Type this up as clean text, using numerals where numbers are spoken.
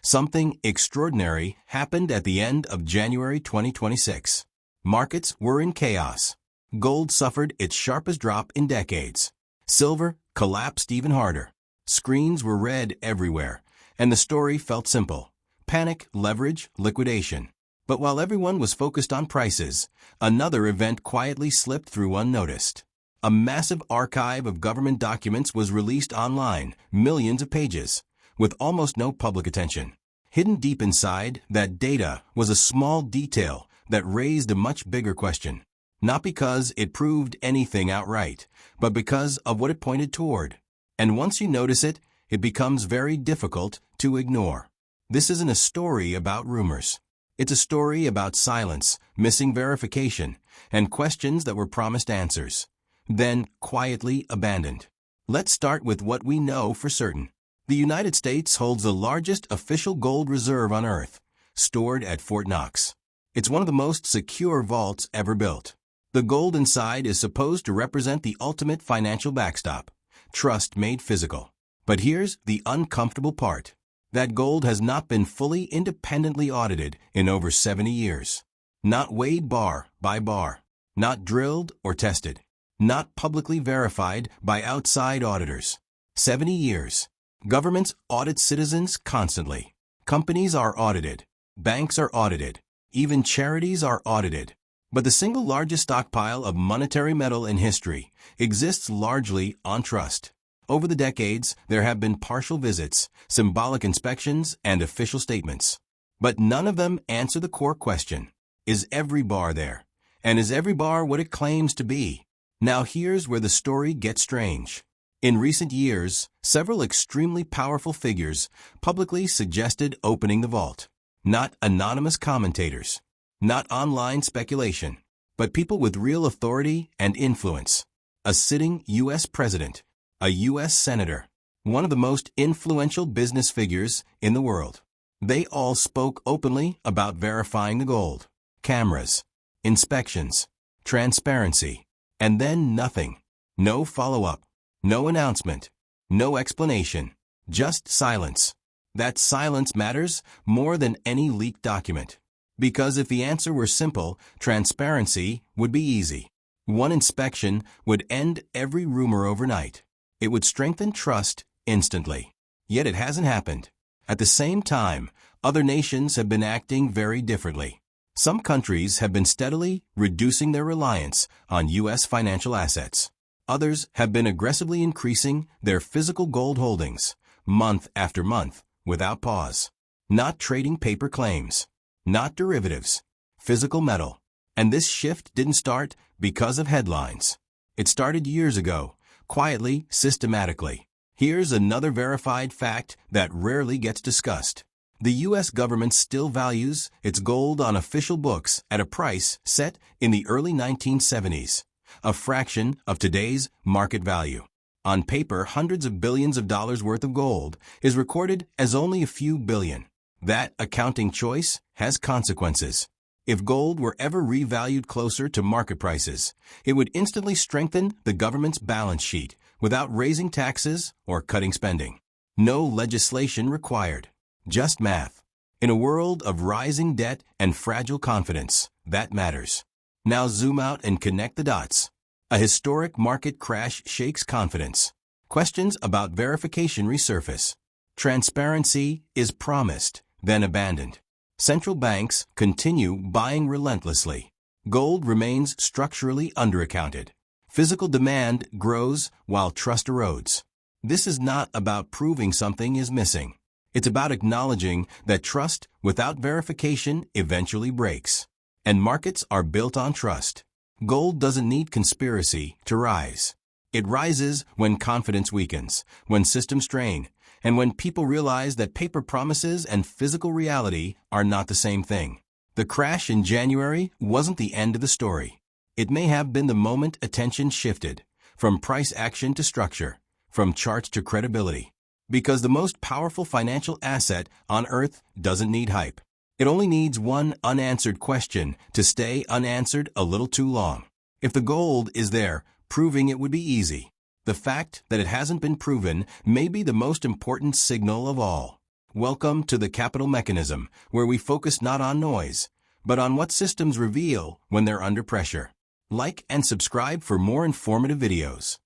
Something extraordinary happened at the end of January 2026. Markets were in chaos. Gold suffered its sharpest drop in decades. Silver collapsed even harder. Screens were red everywhere, and the story felt simple: panic, leverage, liquidation. But while everyone was focused on prices, another event quietly slipped through unnoticed. A massive archive of government documents was released online, millions of pages, with almost no public attention. Hidden deep inside that data was a small detail that raised a much bigger question. Not because it proved anything outright, but because of what it pointed toward. And once you notice it, it becomes very difficult to ignore. This isn't a story about rumors. It's a story about silence, missing verification, and questions that were promised answers, then quietly abandoned. Let's start with what we know for certain. The United States holds the largest official gold reserve on Earth, stored at Fort Knox. It's one of the most secure vaults ever built. The gold inside is supposed to represent the ultimate financial backstop, trust made physical. But here's the uncomfortable part. That gold has not been fully independently audited in over 70 years. Not weighed bar by bar. Not drilled or tested. Not publicly verified by outside auditors. 70 years. Governments audit citizens constantly. Companies are audited. Banks are audited. Even charities are audited. But the single largest stockpile of monetary metal in history exists largely on trust. Over the decades, there have been partial visits, symbolic inspections, and official statements. But none of them answer the core question: is every bar there? And is every bar what it claims to be? Now here's where the story gets strange. In recent years, several extremely powerful figures publicly suggested opening the vault. Not anonymous commentators, not online speculation, but people with real authority and influence. A sitting U.S. president, a U.S. senator, one of the most influential business figures in the world. They all spoke openly about verifying the gold. Cameras, inspections, transparency, and then nothing. No follow-up. No announcement, no explanation, just silence. That silence matters more than any leaked document. Because if the answer were simple, transparency would be easy. One inspection would end every rumor overnight. It would strengthen trust instantly. Yet it hasn't happened. At the same time, other nations have been acting very differently. Some countries have been steadily reducing their reliance on U.S. financial assets. Others have been aggressively increasing their physical gold holdings, month after month, without pause. Not trading paper claims. Not derivatives. Physical metal. And this shift didn't start because of headlines. It started years ago, quietly, systematically. Here's another verified fact that rarely gets discussed. The U.S. government still values its gold on official books at a price set in the early 1970s. A fraction of today's market value. On paper, hundreds of billions of dollars worth of gold is recorded as only a few billion. That accounting choice has consequences. If gold were ever revalued closer to market prices, it would instantly strengthen the government's balance sheet without raising taxes or cutting spending. No legislation required. Just math. In a world of rising debt and fragile confidence, that matters. Now zoom out and connect the dots. A historic market crash shakes confidence. Questions about verification resurface. Transparency is promised, then abandoned. Central banks continue buying relentlessly. Gold remains structurally underaccounted. Physical demand grows while trust erodes. This is not about proving something is missing. It's about acknowledging that trust without verification eventually breaks. And markets are built on trust. Gold doesn't need conspiracy to rise. It rises when confidence weakens, when systems strain, and when people realize that paper promises and physical reality are not the same thing. The crash in January wasn't the end of the story. It may have been the moment attention shifted, from price action to structure, from charts to credibility. Because the most powerful financial asset on Earth doesn't need hype. It only needs one unanswered question to stay unanswered a little too long. If the gold is there, proving it would be easy. The fact that it hasn't been proven may be the most important signal of all. Welcome to the Capital Mechanism, where we focus not on noise, but on what systems reveal when they're under pressure. Like and subscribe for more informative videos.